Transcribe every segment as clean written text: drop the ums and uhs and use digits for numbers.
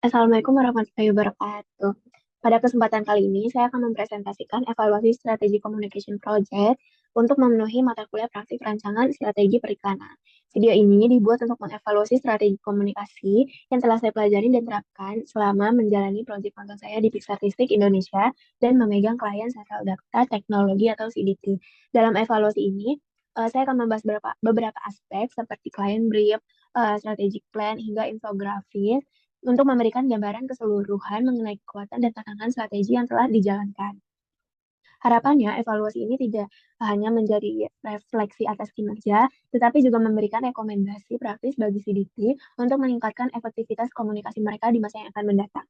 Assalamualaikum warahmatullahi wabarakatuh. Pada kesempatan kali ini, saya akan mempresentasikan evaluasi strategi communication project untuk memenuhi mata kuliah praktik rancangan strategi periklanan. Video ini dibuat untuk mengevaluasi strategi komunikasi yang telah saya pelajari dan terapkan selama menjalani proyek magang saya di Pixartistik Indonesia dan memegang klien Sentral Data Teknologi atau CDT. Dalam evaluasi ini, saya akan membahas beberapa aspek seperti client brief, strategic plan, hingga infografis untuk memberikan gambaran keseluruhan mengenai kekuatan dan tantangan strategi yang telah dijalankan. Harapannya, evaluasi ini tidak hanya menjadi refleksi atas kinerja, tetapi juga memberikan rekomendasi praktis bagi CDT untuk meningkatkan efektivitas komunikasi mereka di masa yang akan mendatang.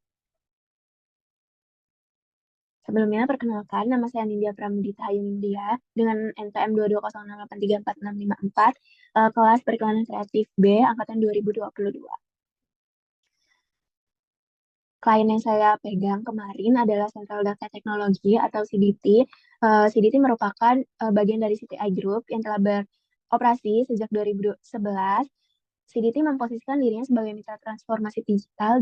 Sebelumnya, perkenalkan, nama saya Nindya Pramudita Hayunindya dengan NPM 22068344654, kelas Periklanan Kreatif B, Angkatan 2022. Klien yang saya pegang kemarin adalah Central Data Technology atau CDT. CDT merupakan bagian dari CTI Group yang telah beroperasi sejak 2011. CDT memposisikan dirinya sebagai mitra transformasi digital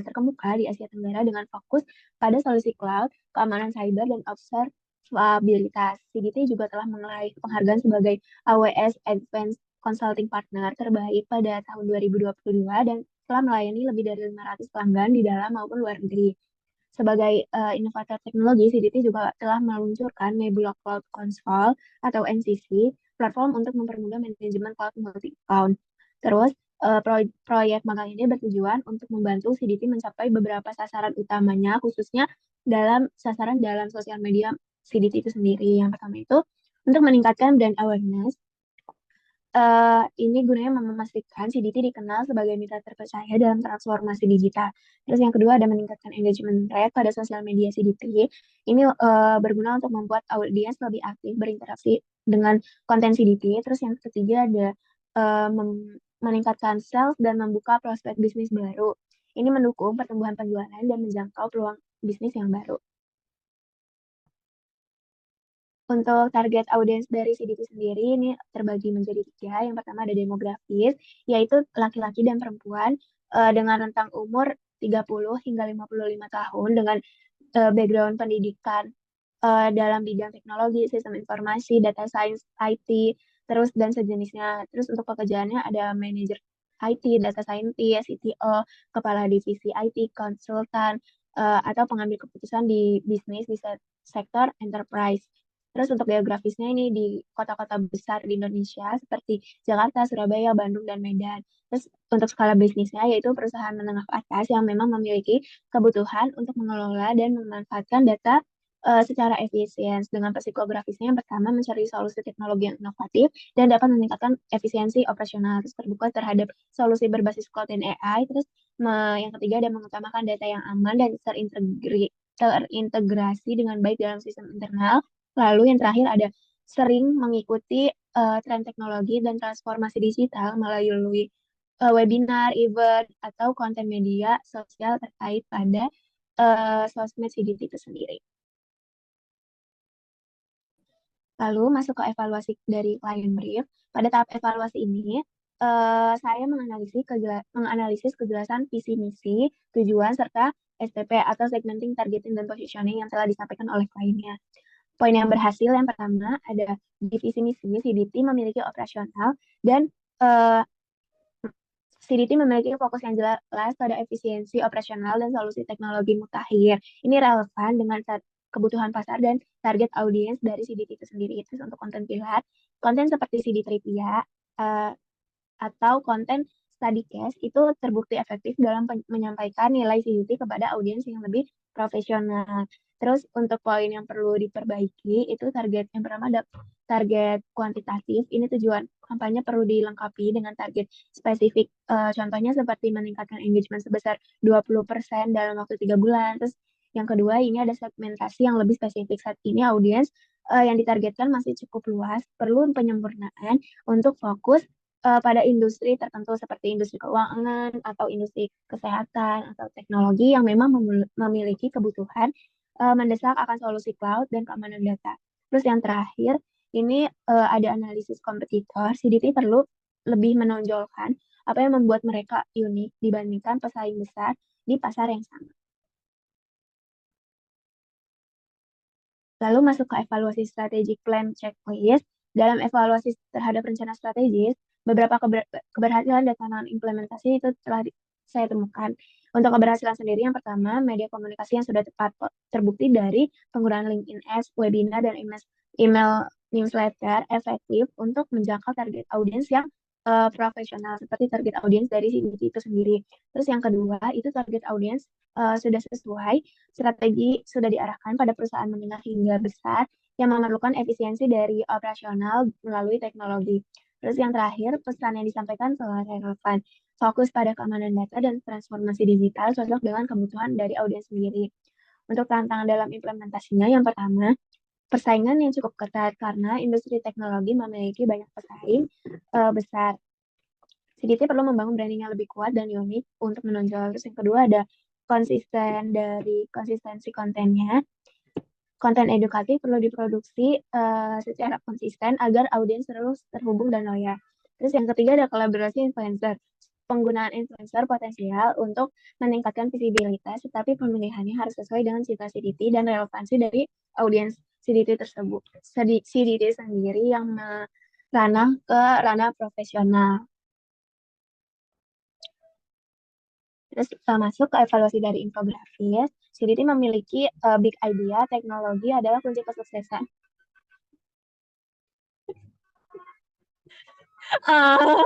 terkemuka di Asia Tenggara dengan fokus pada solusi cloud, keamanan cyber, dan observabilitas. CDT juga telah meraih penghargaan sebagai AWS Advanced Consulting Partner terbaik pada tahun 2022 dan telah melayani lebih dari 500 pelanggan di dalam maupun luar negeri. Sebagai inovator teknologi, CDT juga telah meluncurkan Nebula Cloud Console atau NCC, platform untuk mempermudah manajemen cloud multi-account. Terus, proyek magang ini bertujuan untuk membantu CDT mencapai beberapa sasaran utamanya, khususnya dalam sasaran dalam sosial media CDT itu sendiri. Yang pertama itu, untuk meningkatkan brand awareness, ini gunanya memastikan CDT dikenal sebagai mitra terpercaya dalam transformasi digital. Terus yang kedua ada meningkatkan engagement rate pada sosial media CDT. Ini berguna untuk membuat audiens lebih aktif berinteraksi dengan konten CDT. Terus yang ketiga ada meningkatkan sales dan membuka prospek bisnis baru. Ini mendukung pertumbuhan penjualan dan menjangkau peluang bisnis yang baru. Untuk target audiens dari CDT sendiri ini terbagi menjadi tiga. Yang pertama ada demografis, yaitu laki-laki dan perempuan dengan rentang umur 30 hingga 55 tahun dengan background pendidikan dalam bidang teknologi, sistem informasi, data science, IT, terus dan sejenisnya. Terus untuk pekerjaannya ada manajer IT, data scientist, CTO, kepala divisi IT, konsultan, atau pengambil keputusan di bisnis di sektor enterprise. Terus untuk geografisnya ini di kota-kota besar di Indonesia seperti Jakarta, Surabaya, Bandung, dan Medan. Terus untuk skala bisnisnya yaitu perusahaan menengah ke atas yang memang memiliki kebutuhan untuk mengelola dan memanfaatkan data secara efisien. Dengan psikografisnya yang pertama mencari solusi teknologi yang inovatif dan dapat meningkatkan efisiensi operasional. Terus terbuka terhadap solusi berbasis cloud dan AI. Terus yang ketiga ada mengutamakan data yang aman dan terintegrasi dengan baik dalam sistem internal. Lalu yang terakhir ada sering mengikuti tren teknologi dan transformasi digital melalui webinar, event, atau konten media sosial terkait pada sosmed CDT itu sendiri. Lalu masuk ke evaluasi dari client brief. Pada tahap evaluasi ini, saya menganalisis kejelasan visi misi, tujuan, serta STP atau segmenting, targeting, dan positioning yang telah disampaikan oleh kliennya. Poin yang berhasil yang pertama ada divisi misi, CDT memiliki operasional dan eh, CDT memiliki fokus yang jelas pada efisiensi operasional dan solusi teknologi mutakhir. Ini relevan dengan kebutuhan pasar dan target audiens dari CDT itu sendiri. Terus untuk konten pilar, konten seperti CD Trivia atau konten study case itu terbukti efektif dalam menyampaikan nilai CDT kepada audiens yang lebih profesional. Terus untuk poin yang perlu diperbaiki itu target yang pertama ada target kuantitatif. Ini tujuan kampanye perlu dilengkapi dengan target spesifik. Contohnya seperti meningkatkan engagement sebesar 20% dalam waktu 3 bulan. Terus yang kedua ini ada segmentasi yang lebih spesifik. Saat ini audiens yang ditargetkan masih cukup luas, perlu penyempurnaan untuk fokus pada industri tertentu seperti industri keuangan atau industri kesehatan atau teknologi yang memang memiliki kebutuhan mendesak akan solusi cloud dan keamanan data. Terus yang terakhir, ini ada analisis kompetitor. CDT perlu lebih menonjolkan apa yang membuat mereka unik dibandingkan pesaing besar di pasar yang sama. Lalu masuk ke evaluasi strategic plan checklist. Dalam evaluasi terhadap rencana strategis, beberapa keberhasilan dan tantangan implementasi itu telah saya temukan. Untuk keberhasilan sendiri, yang pertama, media komunikasi yang sudah tepat terbukti dari penggunaan LinkedIn Ads, webinar, dan email newsletter efektif untuk menjangkau target audiens yang profesional, seperti target audiens dari CDT itu sendiri. Terus yang kedua, itu target audiens sudah sesuai, strategi sudah diarahkan pada perusahaan menengah hingga besar yang memerlukan efisiensi dari operasional melalui teknologi. Terus yang terakhir, pesan yang disampaikan telah relevan, fokus pada keamanan data dan transformasi digital cocok dengan kebutuhan dari audiens sendiri. Untuk tantangan dalam implementasinya, yang pertama, persaingan yang cukup ketat karena industri teknologi memiliki banyak pesaing besar. CDT perlu membangun branding yang lebih kuat dan unik untuk menonjol. Terus yang kedua ada konsistensi kontennya. Konten edukatif perlu diproduksi secara konsisten agar audiens terus terhubung dan loyal. Terus yang ketiga ada kolaborasi influencer. Penggunaan influencer potensial untuk meningkatkan visibilitas, tetapi pemilihannya harus sesuai dengan cita CDT dan relevansi dari audiens CDT tersebut. CDT sendiri yang ranah ke ranah profesional. Terus masuk ke evaluasi dari infografis. CDT memiliki big idea, teknologi adalah kunci kesuksesan. Ah.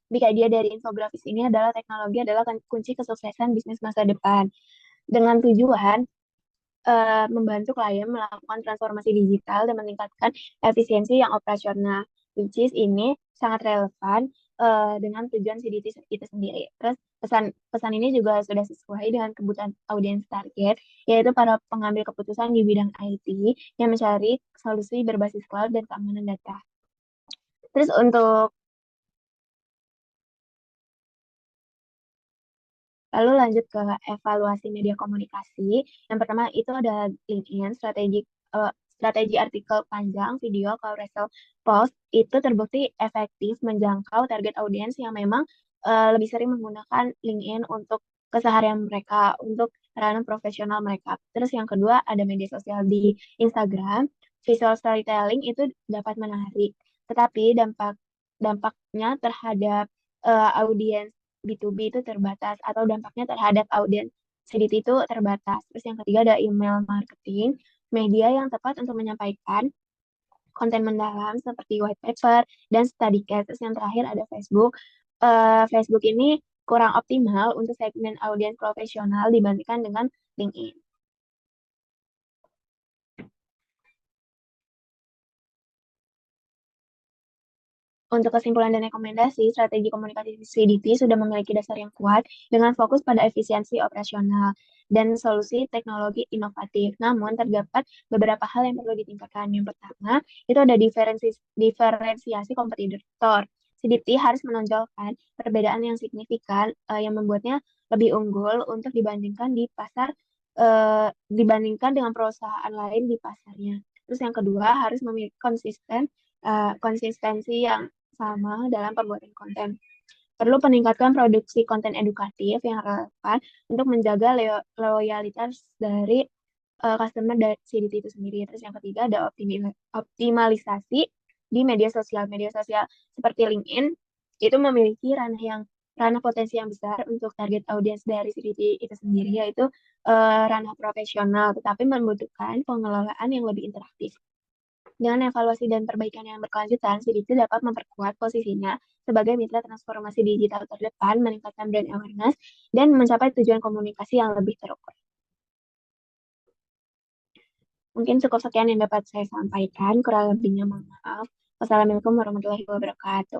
Big idea dari infografis ini adalah teknologi adalah kunci kesuksesan bisnis masa depan. Dengan tujuan membantu klien melakukan transformasi digital dan meningkatkan efisiensi yang operasional, which is ini sangat relevan dengan tujuan CDT itu sendiri. Terus pesan ini juga sudah sesuai dengan kebutuhan audiens target, yaitu para pengambil keputusan di bidang IT yang mencari solusi berbasis cloud dan keamanan data. Terus untuk Lalu lanjut ke evaluasi media komunikasi. Yang pertama itu ada LinkedIn, strategi artikel panjang, video, carousel post itu terbukti efektif menjangkau target audiens yang memang lebih sering menggunakan LinkedIn untuk keseharian mereka, untuk ranah profesional mereka. Terus yang kedua ada media sosial di Instagram, visual storytelling itu dapat menarik, tetapi dampaknya terhadap audiens B2B itu terbatas atau dampaknya terhadap audiens CDT itu terbatas. Terus yang ketiga ada email marketing, media yang tepat untuk menyampaikan konten mendalam seperti white paper dan study case. Terus yang terakhir ada Facebook. Facebook ini kurang optimal untuk segmen audiens profesional dibandingkan dengan LinkedIn. Untuk kesimpulan dan rekomendasi, strategi komunikasi CDT sudah memiliki dasar yang kuat dengan fokus pada efisiensi operasional dan solusi teknologi inovatif. Namun, terdapat beberapa hal yang perlu ditingkatkan. Yang pertama, itu ada diferensiasi kompetitor. CDT harus menonjolkan perbedaan yang signifikan yang membuatnya lebih unggul untuk dibandingkan dengan perusahaan lain di pasarnya. Terus yang kedua, harus memiliki konsistensi yang sama dalam pembuatan konten. Perlu peningkatkan produksi konten edukatif yang relevan untuk menjaga loyalitas dari customer dari CDT itu sendiri. Terus yang ketiga ada optimalisasi di media sosial. Media sosial seperti LinkedIn itu memiliki ranah potensi yang besar untuk target audiens dari CDT itu sendiri, yaitu ranah profesional, tetapi membutuhkan pengelolaan yang lebih interaktif. Dengan evaluasi dan perbaikan yang berkelanjutan, CDC dapat memperkuat posisinya sebagai mitra transformasi digital terdepan, meningkatkan brand awareness, dan mencapai tujuan komunikasi yang lebih terukur. Mungkin cukup sekian yang dapat saya sampaikan, kurang lebihnya mohon maaf. Wassalamualaikum warahmatullahi wabarakatuh.